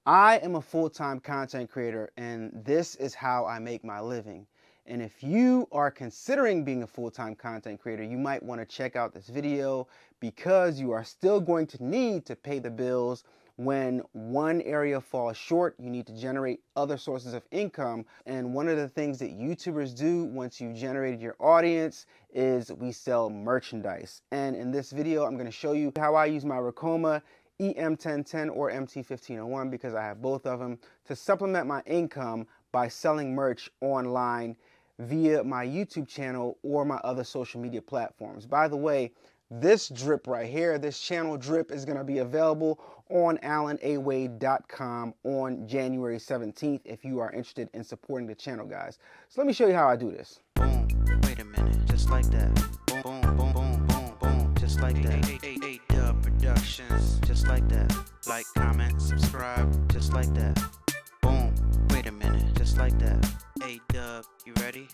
I am a full-time content creator, and this is how I make my living. And if you are considering being a full-time content creator, you might want to check out this video because you are still going to need to pay the bills. When one area falls short, you need to generate other sources of income. And one of the things that YouTubers do once you've generated your audience is we sell merchandise. And in this video, I'm going to show you how I use my Ricoma EM1010 or MT1501, because I have both of them, to supplement my income by selling merch online via my YouTube channel or my other social media platforms. By the way, this drip right here, this channel drip, is going to be available on AlanAwade.com on January 17th if you are interested in supporting the channel, guys. So let me show you how I do this. Boom, wait a minute, just like that. Boom, boom, boom, boom, boom, boom, just like that. A-Dubb Productions, just like that. Like, comment, subscribe, just like that. Boom, wait a minute, just like that. A-Dubb, you ready?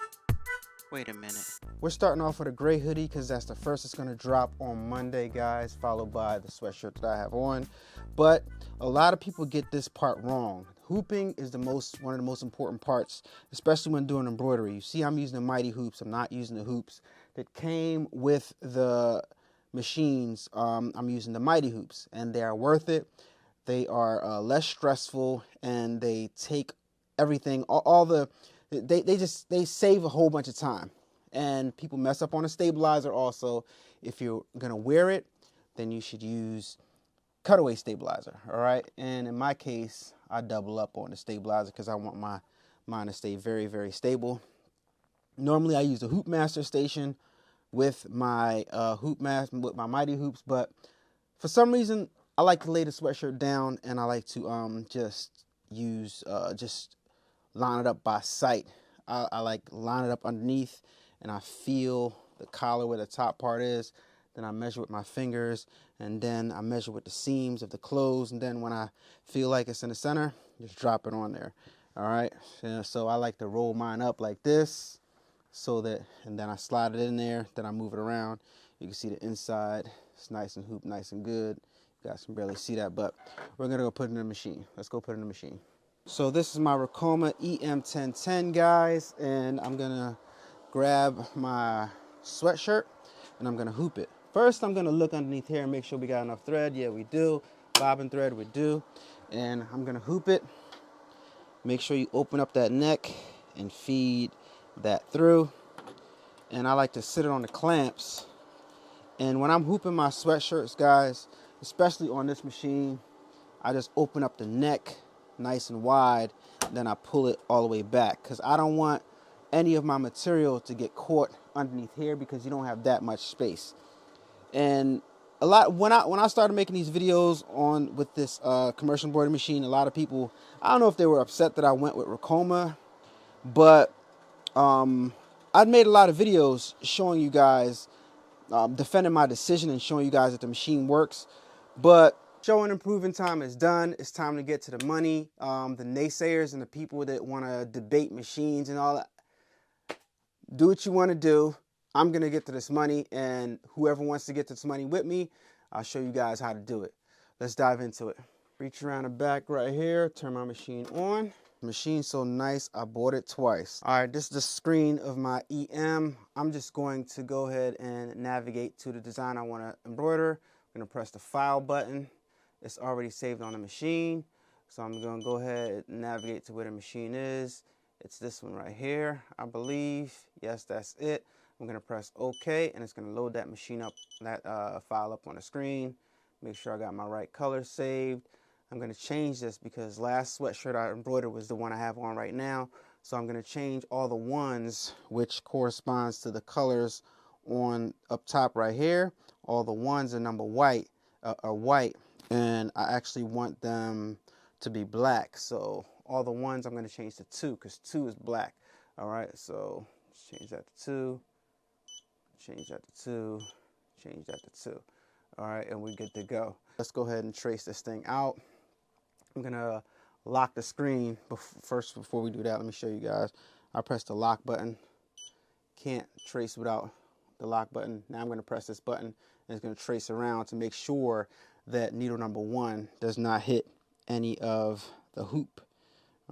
Wait a minute. We're starting off with a gray hoodie because that's the first it's going to drop on Monday, guys, followed by the sweatshirt that I have on. But a lot of people get this part wrong. Hooping is one of the most important parts, especially when doing embroidery. You see I'm using the mighty hoops. I'm not using the hoops that came with the machines. I'm using the mighty hoops, and they are worth it. They are less stressful, and they take everything, they save a whole bunch of time. And people mess up on a stabilizer also. If you're gonna wear it, then you should use cutaway stabilizer, all right? And in my case, I double up on the stabilizer because I want mine to stay very, very stable. Normally I use the Hoop Master station with my with my mighty hoops, but for some reason I like to lay the sweatshirt down, and I like to just line it up by sight. I like line it up underneath, and I feel the collar where the top part is. Then I measure with my fingers, and then I measure with the seams of the clothes, and then when I feel like it's in the center, just drop it on there. All right, so I like to roll mine up like this, and then I slide it in there, then I move it around. You can see the inside, it's nice and hooped, nice and good. You guys can barely see that, but we're gonna go put it in the machine. Let's go put it in the machine. So this is my Ricoma EM1010, guys, and I'm gonna grab my sweatshirt and I'm gonna hoop it. First, I'm gonna look underneath here and make sure we got enough thread. Yeah, we do. Bobbin thread, we do. And I'm gonna hoop it. Make sure you open up that neck and feed that through. And I like to sit it on the clamps. And when I'm hooping my sweatshirts, guys, especially on this machine, I just open up the neck nice and wide, then I pull it all the way back, because I don't want any of my material to get caught underneath here, because you don't have that much space. And when I started making these videos with this commercial embroidery machine, a lot of people, I don't know if they were upset that I went with Ricoma, but I'd made a lot of videos showing you guys, defending my decision and showing you guys that the machine works. But showing and proving time is done. It's time to get to the money. The naysayers and the people that want to debate machines and all that, do what you want to do. I'm going to get to this money, and whoever wants to get to this money with me, I'll show you guys how to do it. Let's dive into it. Reach around the back right here, turn my machine on. The machine's so nice, I bought it twice. All right, this is the screen of my EM. I'm just going to go ahead and navigate to the design I want to embroider. I'm going to press the file button. It's already saved on the machine, so I'm going to go ahead and navigate to where the machine is. It's this one right here, I believe. Yes, that's it. I'm going to press OK, and it's going to load that machine up, that file up on the screen. Make sure I got my right color saved. I'm going to change this because last sweatshirt I embroidered was the one I have on right now. So I'm going to change all the ones, which corresponds to the colors on up top right here. All the ones are number white, are white. And I actually want them to be black. So all the ones I'm going to change to 2, because 2 is black. All right, so let's change that to 2. Change that to 2. Change that to 2. All right, and we're good to go. Let's go ahead and trace this thing out. I'm going to lock the screen. First, before we do that, let me show you guys. I press the lock button. Can't trace without the lock button. Now I'm going to press this button, and it's going to trace around to make sure that needle number 1 does not hit any of hoop.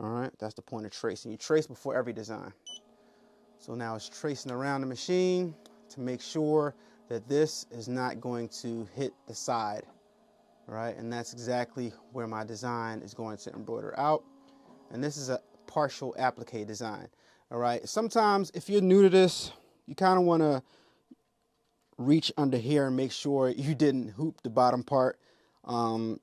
All right, that's the point of tracing. You trace before every design. So now it's tracing around the machine to make sure that this is not going to hit the side, right? And that's exactly where my design is going to embroider out. And this is a partial applique design, all right? Sometimes if you're new to this, you kind of want to reach under here and make sure you didn't hoop the bottom part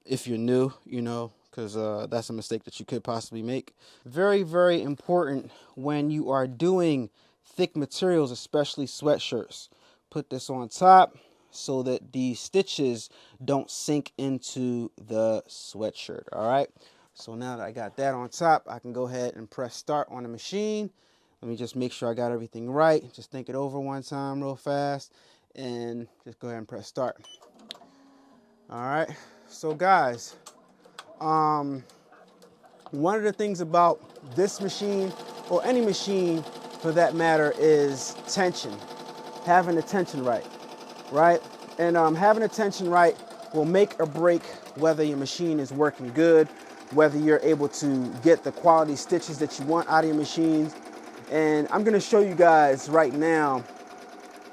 if you're new, you know, because that's a mistake that you could possibly make. Very, very important when you are doing thick materials, especially sweatshirts. Put this on top so that the stitches don't sink into the sweatshirt, all right? So now that I got that on top, I can go ahead and press start on the machine. Let me just make sure I got everything right. Just think it over one time real fast and just go ahead and press start. All right, so guys, one of the things about this machine, or any machine for that matter, is tension. Having the tension right? And having the tension right will make or break whether your machine is working good, whether you're able to get the quality stitches that you want out of your machines. And I'm gonna show you guys right now,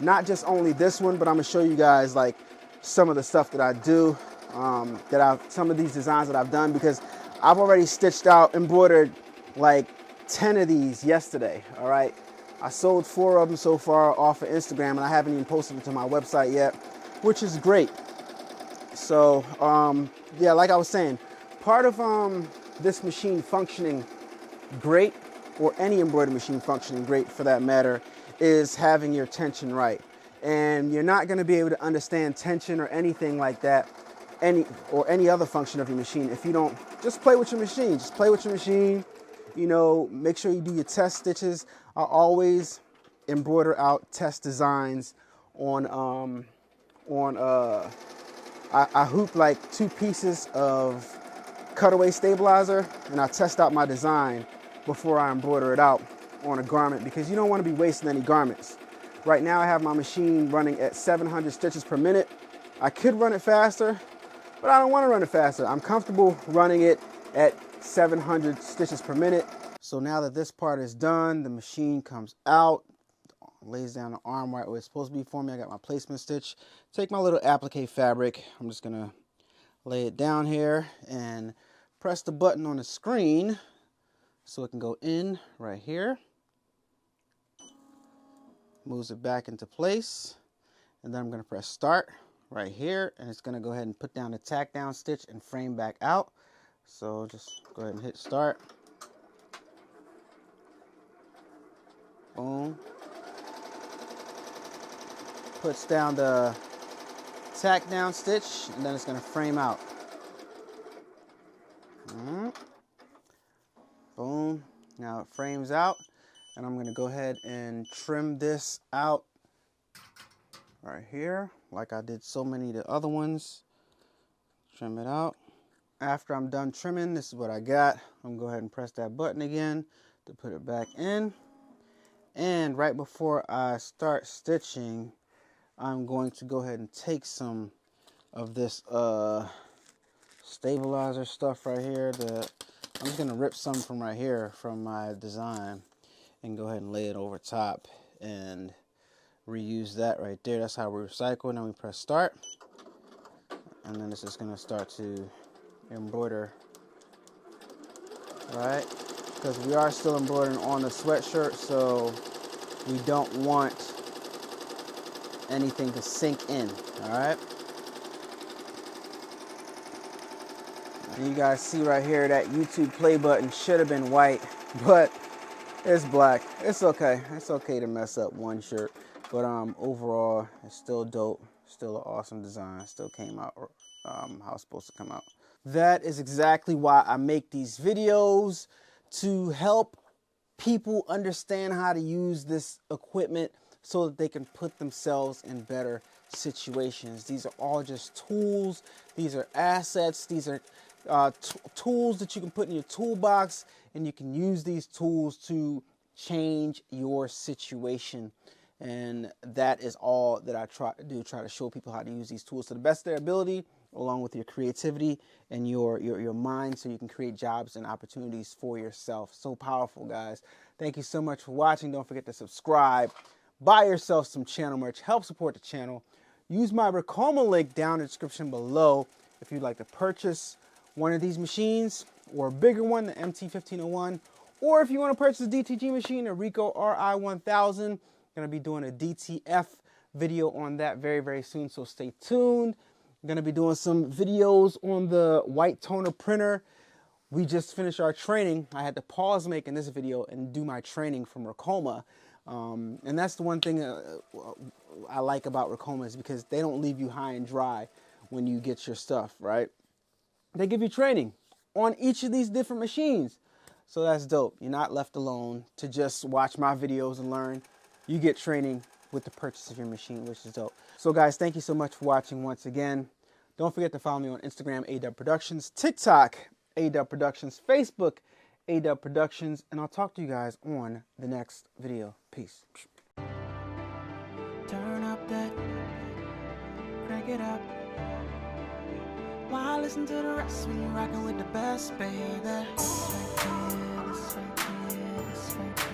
not just only this one, but I'm gonna show you guys like some of the stuff that I do, some of these designs that I've done, because I've already stitched out, embroidered like 10 of these yesterday, all right? I sold 4 of them so far off of Instagram, and I haven't even posted them to my website yet, which is great. So, yeah, like I was saying, part of this machine functioning great, or any embroidery machine functioning great for that matter, is having your tension right. And you're not gonna be able to understand tension or anything like that, any other function of your machine, if you don't just play with your machine. Just play with your machine. You know, make sure you do your test stitches. I always embroider out test designs on I hoop like 2 pieces of cutaway stabilizer, and I test out my design before I embroider it out on a garment, because you don't want to be wasting any garments. Right now I have my machine running at 700 stitches per minute. I could run it faster, but I don't want to run it faster. I'm comfortable running it at 700 stitches per minute. So now that this part is done, the machine comes out, lays down the arm right where it's supposed to be for me. I got my placement stitch. Take my little applique fabric. I'm just gonna lay it down here and press the button on the screen so it can go in right here. Moves it back into place, and then I'm gonna press start right here, and it's gonna go ahead and put down the tack down stitch and frame back out. So just go ahead and hit start. Boom. Puts down the tack down stitch, and then it's gonna frame out. Boom. Now it frames out, and I'm gonna go ahead and trim this out right here, like I did so many of the other ones. Trim it out. After I'm done trimming, this is what I got. I'm gonna go ahead and press that button again to put it back in. And right before I start stitching, I'm going to go ahead and take some of this stabilizer stuff right here. I'm just gonna rip some from right here from my design and go ahead and lay it over top and reuse that right there. That's how we recycle. Now we press start, and then this is gonna start to embroider, right? Because we are still embroidering on the sweatshirt, so we don't want anything to sink in, all right? And you guys see right here that YouTube play button should have been white, but it's black. It's okay. It's okay to mess up one shirt, but overall, it's still dope. Still an awesome design. Still came out how it's supposed to come out. That is exactly why I make these videos, to help people understand how to use this equipment so that they can put themselves in better situations. These are all just tools. These are assets. These are tools that you can put in your toolbox, and you can use these tools to change your situation. And that is all that I try to do, try to show people how to use these tools to the best of their ability along with your creativity and your mind, so you can create jobs and opportunities for yourself. So powerful, guys. Thank you so much for watching. Don't forget to subscribe. Buy yourself some channel merch. Help support the channel. Use my Ricoma link down in the description below if you'd like to purchase one of these machines, or a bigger one, the MT1501, or if you want to purchase a DTG machine, a Ricoh RI1000. Going to be doing a DTF video on that very, very soon, so stay tuned. I'm going to be doing some videos on the white toner printer. We just finished our training. I had to pause making this video and do my training from Ricoma. And that's the one thing I like about Ricoma, is because they don't leave you high and dry when you get your stuff, right? They give you training on each of these different machines. So that's dope. You're not left alone to just watch my videos and learn. You get training with the purchase of your machine, which is dope. So guys, thank you so much for watching once again. Don't forget to follow me on Instagram, A-Dubb Productions, TikTok, A-Dubb Productions, Facebook, A-Dubb Productions, and I'll talk to you guys on the next video. Peace. Turn up that, crank it up. Why listen to the rest when you're rocking with the best, baby? This right here, this right here, this right here.